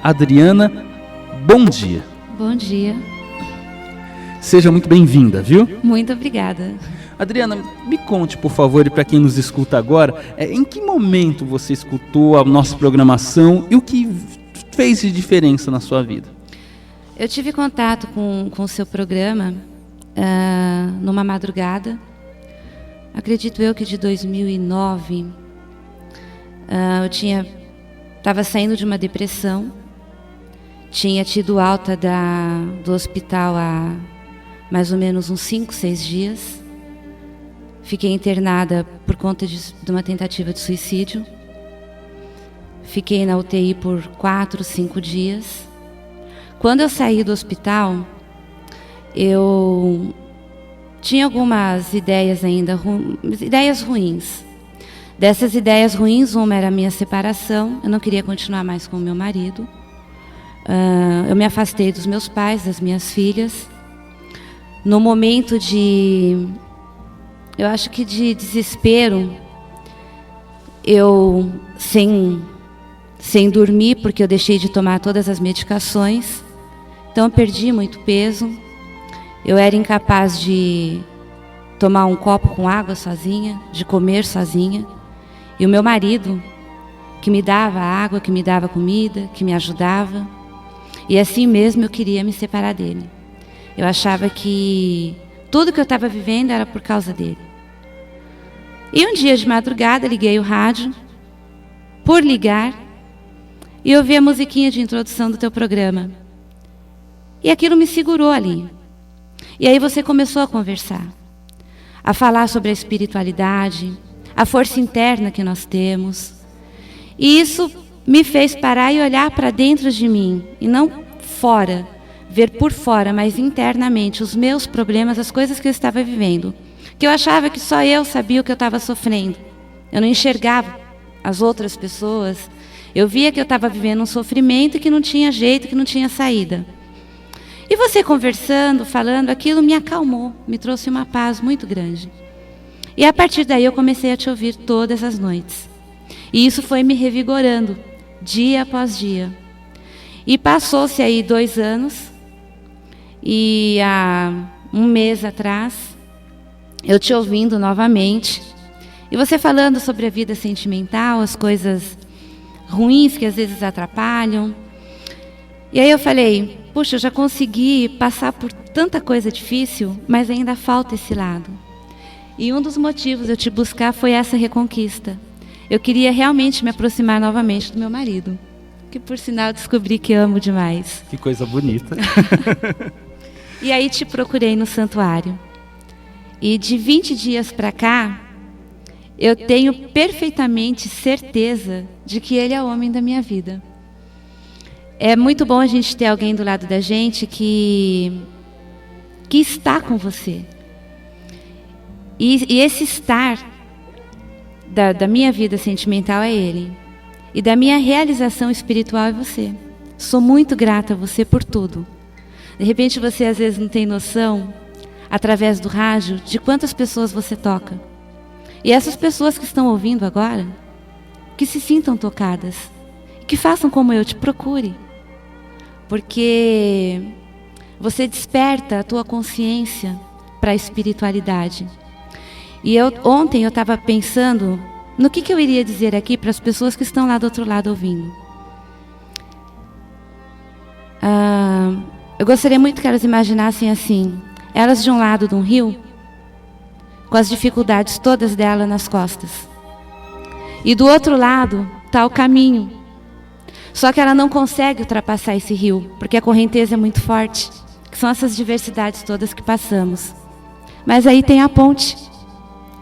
Adriana, bom dia. Bom dia. Seja muito bem-vinda, viu? Muito obrigada. Adriana, me conte, por favor, e para quem nos escuta agora, em que momento você escutou a nossa programação e o que fez de diferença na sua vida? Eu tive contato com o seu programa numa madrugada, acredito eu que de 2009. Eu estava saindo de uma depressão, tinha tido alta do hospital há mais ou menos uns 5, 6 dias. Fiquei internada por conta de uma tentativa de suicídio. Fiquei na UTI por 4, 5 dias. Quando eu saí do hospital, eu tinha algumas ideias ainda, ideias ruins. Dessas ideias ruins, uma era a minha separação. Eu não queria continuar mais com o meu marido. Eu me afastei dos meus pais, das minhas filhas. No momento eu acho que de desespero, eu sem dormir, porque eu deixei de tomar todas as medicações. Então eu perdi muito peso. Eu era incapaz de tomar um copo com água sozinha, de comer sozinha. E o meu marido, que me dava água, que me dava comida, que me ajudava. E assim mesmo eu queria me separar dele. Eu achava que tudo que eu estava vivendo era por causa dele. E um dia de madrugada liguei o rádio, por ligar, e ouvi a musiquinha de introdução do teu programa. E aquilo me segurou ali. E aí você começou a conversar, a falar sobre a espiritualidade, a força interna que nós temos. E isso me fez parar e olhar para dentro de mim, e não fora, ver por fora, mas internamente, os meus problemas, as coisas que eu estava vivendo. Que eu achava que só eu sabia o que eu estava sofrendo. Eu não enxergava as outras pessoas. Eu via que eu estava vivendo um sofrimento que não tinha jeito, que não tinha saída. E você conversando, falando, aquilo me acalmou, me trouxe uma paz muito grande. E a partir daí eu comecei a te ouvir todas as noites. E isso foi me revigorando, dia após dia. E passou-se aí 2 anos, e há um mês atrás, eu te ouvindo novamente, e você falando sobre a vida sentimental, as coisas ruins que às vezes atrapalham. E aí eu falei, puxa, eu já consegui passar por tanta coisa difícil, mas ainda falta esse lado. E um dos motivos de eu te buscar foi essa reconquista. Eu queria realmente me aproximar novamente do meu marido, que por sinal descobri que amo demais. Que coisa bonita. E aí te procurei no santuário. E de 20 dias para cá, eu tenho perfeitamente certeza de que ele é o homem da minha vida. É muito bom a gente ter alguém do lado da gente que está com você. E esse estar da minha vida sentimental é ele. E da minha realização espiritual é você. Sou muito grata a você por tudo. De repente você às vezes não tem noção, através do rádio, de quantas pessoas você toca. E essas pessoas que estão ouvindo agora, que se sintam tocadas, que façam como eu, te procure. Porque você desperta a tua consciência para a espiritualidade. E ontem eu estava pensando no que eu iria dizer aqui para as pessoas que estão lá do outro lado ouvindo. Eu gostaria muito que elas imaginassem assim, elas de um lado de um rio, com as dificuldades todas dela nas costas. E do outro lado está o caminho. Só que ela não consegue ultrapassar esse rio, porque a correnteza é muito forte, que são essas diversidades todas que passamos. Mas aí tem a ponte,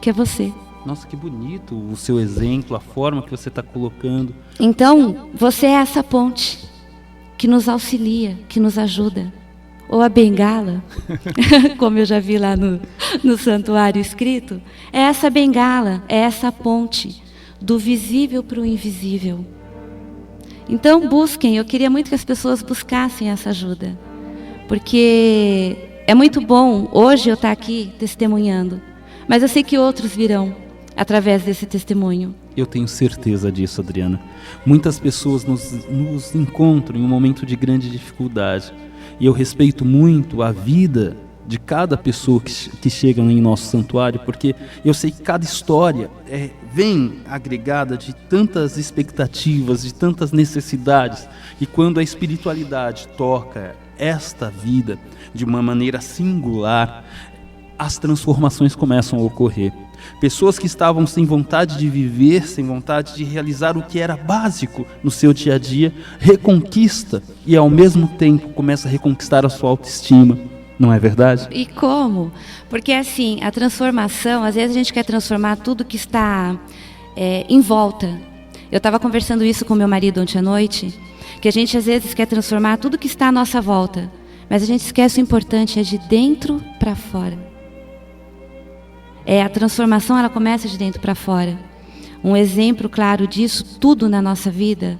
que é você. Nossa, que bonito o seu exemplo, a forma que você está colocando. Então, você é essa ponte que nos auxilia, que nos ajuda. Ou a bengala, como eu já vi lá no santuário escrito, é essa bengala, é essa ponte do visível para o invisível. Então busquem, eu queria muito que as pessoas buscassem essa ajuda, porque é muito bom hoje eu estar aqui testemunhando, mas eu sei que outros virão, através desse testemunho. Eu tenho certeza disso, Adriana. Muitas pessoas nos encontram em um momento de grande dificuldade. E eu respeito muito a vida de cada pessoa que chega em nosso santuário, porque eu sei que cada história vem agregada de tantas expectativas, de tantas necessidades, e quando a espiritualidade toca esta vida de uma maneira singular, as transformações começam a ocorrer. Pessoas que estavam sem vontade de viver, sem vontade de realizar o que era básico no seu dia a dia, reconquista e ao mesmo tempo começa a reconquistar a sua autoestima. Não é verdade? E como? Porque assim, a transformação, às vezes a gente quer transformar tudo que está em volta. Eu estava conversando isso com meu marido ontem à noite, que a gente às vezes quer transformar tudo que está à nossa volta, mas a gente esquece o importante, é de dentro para fora. A transformação, ela começa de dentro para fora. Um exemplo claro disso, tudo na nossa vida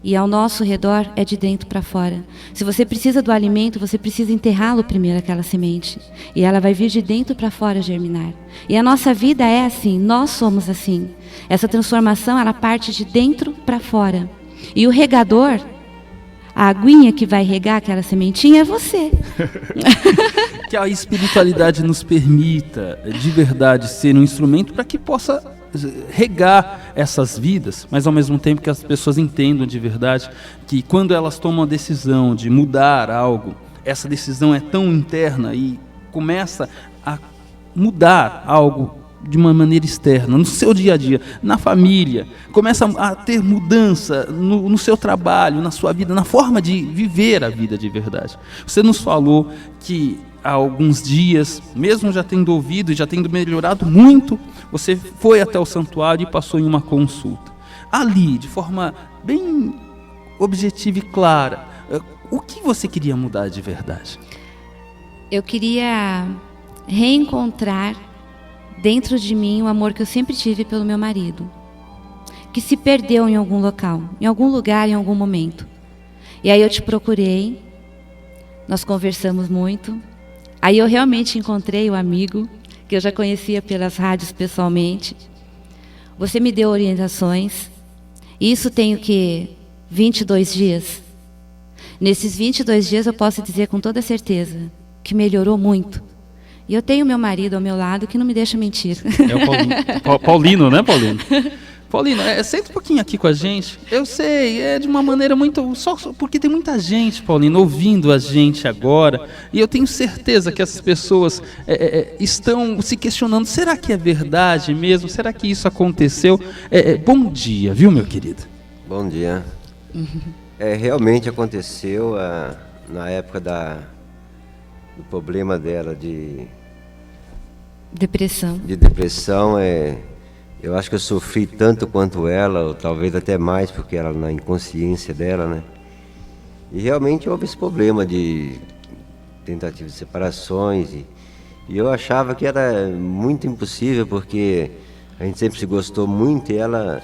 e ao nosso redor é de dentro para fora. Se você precisa do alimento, você precisa enterrá-lo primeiro, aquela semente. E ela vai vir de dentro para fora germinar. E a nossa vida é assim, nós somos assim. Essa transformação, ela parte de dentro para fora. E o regador, a aguinha que vai regar aquela sementinha é você. Que a espiritualidade nos permita, de verdade, ser um instrumento para que possa regar essas vidas, mas ao mesmo tempo que as pessoas entendam de verdade que quando elas tomam a decisão de mudar algo, essa decisão é tão interna e começa a mudar algo de uma maneira externa, no seu dia a dia, na família, começa a ter mudança no seu trabalho, na sua vida, na forma de viver a vida de verdade. Você nos falou que há alguns dias, mesmo já tendo ouvido e já tendo melhorado muito, você foi até o santuário e passou em uma consulta. Ali, de forma bem objetiva e clara, o que você queria mudar de verdade? Eu queria reencontrar dentro de mim o amor que eu sempre tive pelo meu marido, que se perdeu em algum local, em algum lugar, em algum momento. E aí eu te procurei, nós conversamos muito. Aí eu realmente encontrei o amigo, que eu já conhecia pelas rádios pessoalmente. Você me deu orientações. Isso tem o quê? 22 dias. Nesses 22 dias eu posso dizer com toda certeza que melhorou muito. E eu tenho meu marido ao meu lado que não me deixa mentir. É o Paulino, Paulino, né, Paulino? Paulino, senta um pouquinho aqui com a gente. Eu sei, é de uma maneira muito... Só porque tem muita gente, Paulino, ouvindo a gente agora. E eu tenho certeza que essas pessoas estão se questionando. Será que é verdade mesmo? Será que isso aconteceu? Bom dia, viu, meu querido? Bom dia. Realmente aconteceu na época do problema dela de depressão. Eu acho que eu sofri tanto quanto ela, ou talvez até mais, porque era na inconsciência dela, né? E realmente houve esse problema de tentativa de separações, e eu achava que era muito impossível, porque a gente sempre se gostou muito, e ela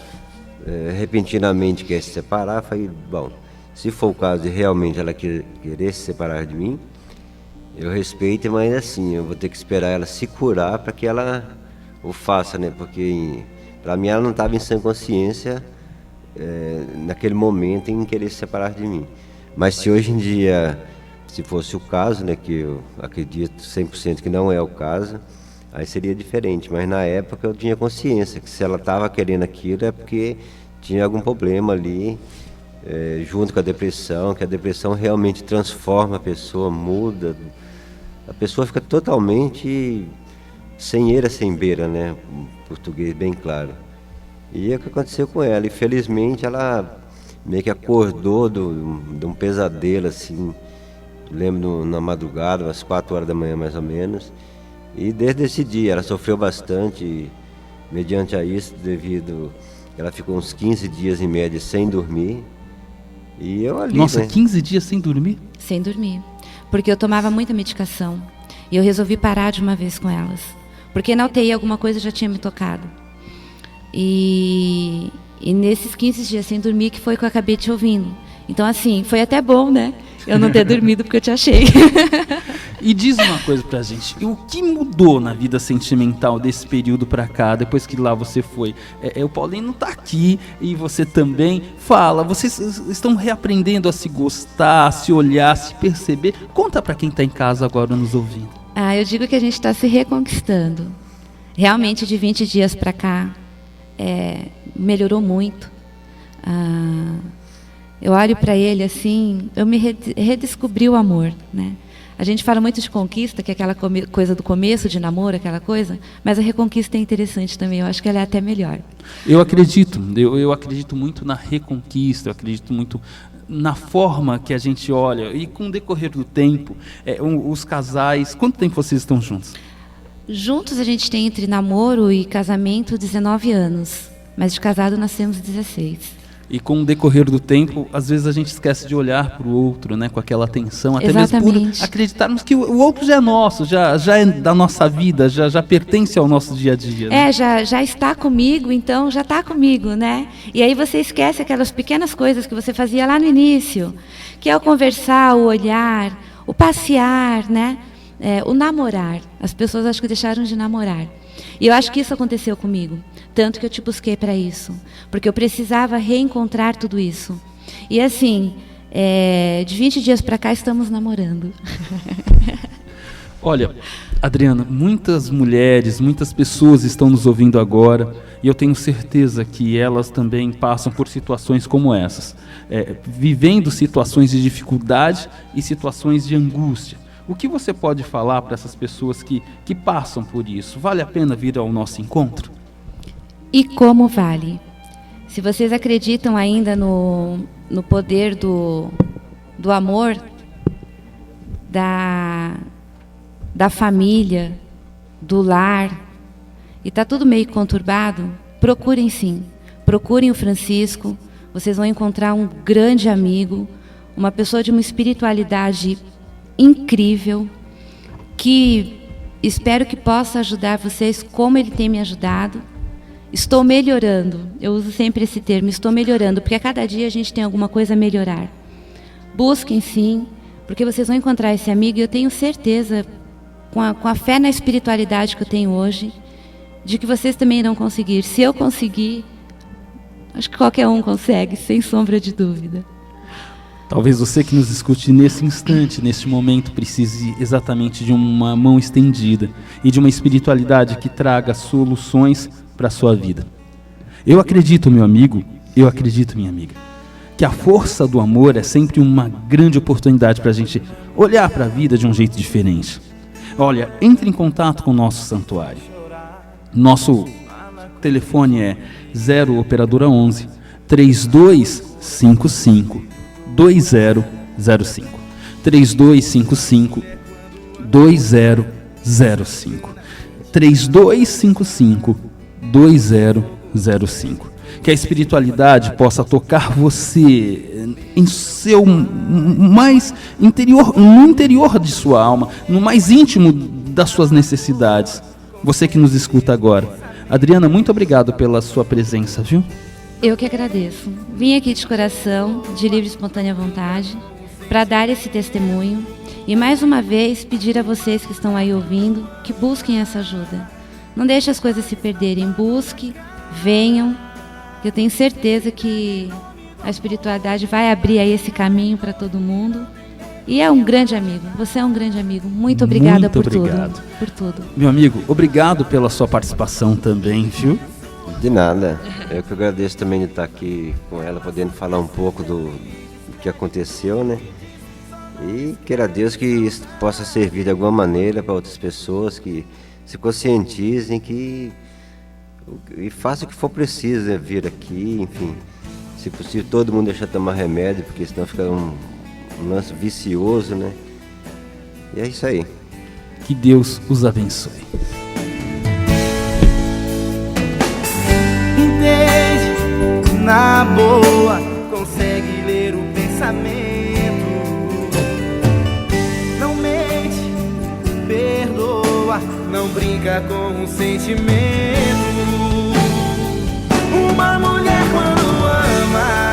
repentinamente quer se separar. Falei, bom, se for o caso de realmente ela querer se separar de mim, eu respeito, mas assim, eu vou ter que esperar ela se curar para que ela o faça, né? Porque para mim ela não estava em sã consciência naquele momento em querer se separar de mim. Mas se hoje em dia, se fosse o caso, né, que eu acredito 100% que não é o caso, aí seria diferente. Mas na época eu tinha consciência que se ela estava querendo aquilo é porque tinha algum problema ali, junto com a depressão, que a depressão realmente transforma a pessoa, muda. A pessoa fica totalmente sem eira, sem beira, né? Português bem claro. E é o que aconteceu com ela. E felizmente ela meio que acordou de um pesadelo, assim. Lembro na madrugada, às 4 horas da manhã mais ou menos. E desde esse dia ela sofreu bastante, mediante a isso, devido... Ela ficou uns 15 dias em média sem dormir. E eu ali... Nossa, né? 15 dias sem dormir? Sem dormir. Porque eu tomava muita medicação. E eu resolvi parar de uma vez com elas. Porque na UTI alguma coisa já tinha me tocado. E nesses 15 dias sem dormir que foi que eu acabei te ouvindo. Então assim, foi até bom, né? Eu não ter dormido porque eu te achei. E diz uma coisa pra gente, o que mudou na vida sentimental desse período pra cá, depois que lá você foi? O Paulinho tá aqui e você também. Fala, vocês estão reaprendendo a se gostar, a se olhar, a se perceber? Conta pra quem tá em casa agora nos ouvindo. Eu digo que a gente está se reconquistando. Realmente, de 20 dias para cá, melhorou muito. Eu olho para ele assim, eu me redescobri o amor, né? A gente fala muito de conquista, que é aquela coisa do começo de namoro, aquela coisa, mas a reconquista é interessante também, eu acho que ela é até melhor. Eu acredito muito na reconquista, eu acredito muito na forma que a gente olha, e com o decorrer do tempo, os casais, quanto tempo vocês estão juntos? Juntos a gente tem entre namoro e casamento 19 anos, mas de casado nós temos 16. E com o decorrer do tempo, às vezes a gente esquece de olhar para o outro, né, com aquela atenção, até Exatamente. mesmo por acreditarmos que o outro já é nosso, já é da nossa vida, já pertence ao nosso dia a dia. Né? Já está comigo, então já está comigo, né? E aí você esquece aquelas pequenas coisas que você fazia lá no início, que é o conversar, o olhar, o passear, né? O namorar. As pessoas acho que deixaram de namorar. E eu acho que isso aconteceu comigo, tanto que eu te busquei para isso, porque eu precisava reencontrar tudo isso. E assim, de 20 dias para cá estamos namorando. Olha, Adriana, muitas mulheres, muitas pessoas estão nos ouvindo agora, e eu tenho certeza que elas também passam por situações como essas, vivendo situações de dificuldade e situações de angústia. O que você pode falar para essas pessoas que passam por isso? Vale a pena vir ao nosso encontro? E como vale? Se vocês acreditam ainda no poder do amor, da família, do lar, e está tudo meio conturbado, procurem sim. Procurem o Francisco, vocês vão encontrar um grande amigo, uma pessoa de uma espiritualidade incrível, que espero que possa ajudar vocês como ele tem me ajudado. Estou melhorando, eu uso sempre esse termo, estou melhorando, porque a cada dia a gente tem alguma coisa a melhorar. Busquem sim, porque vocês vão encontrar esse amigo, e eu tenho certeza, com a fé na espiritualidade que eu tenho hoje, de que vocês também irão conseguir. Se eu conseguir, acho que qualquer um consegue, sem sombra de dúvida. Talvez você que nos escute nesse instante, neste momento, precise exatamente de uma mão estendida e de uma espiritualidade que traga soluções para a sua vida. Eu acredito, meu amigo, eu acredito, minha amiga, que a força do amor é sempre uma grande oportunidade para a gente olhar para a vida de um jeito diferente. Olha, entre em contato com o nosso santuário. Nosso telefone é 0 operadora 11 3255 2005 3255 2005 3255 2005. Que a espiritualidade possa tocar você em seu mais interior, no interior de sua alma, no mais íntimo das suas necessidades. Você que nos escuta agora. Adriana, muito obrigado pela sua presença, viu? Eu que agradeço. Vim aqui de coração, de livre e espontânea vontade, para dar esse testemunho e mais uma vez pedir a vocês que estão aí ouvindo que busquem essa ajuda. Não deixe as coisas se perderem, busque, venham, que eu tenho certeza que a espiritualidade vai abrir aí esse caminho para todo mundo. E é um grande amigo, você é um grande amigo. Muito obrigada por tudo. Meu amigo, obrigado pela sua participação também, viu? De nada. Eu que agradeço também de estar aqui com ela, podendo falar um pouco do que aconteceu, né? E queira Deus que isso possa servir de alguma maneira para outras pessoas que se conscientizem e façam o que for preciso, né? Vir aqui, enfim. Se possível, todo mundo deixar de tomar remédio, porque senão fica um lance vicioso, né? E é isso aí. Que Deus os abençoe. Entende, na boa, consegue ler o pensamento. Não mente, perdoa, não brinca com o sentimento. Uma mulher quando ama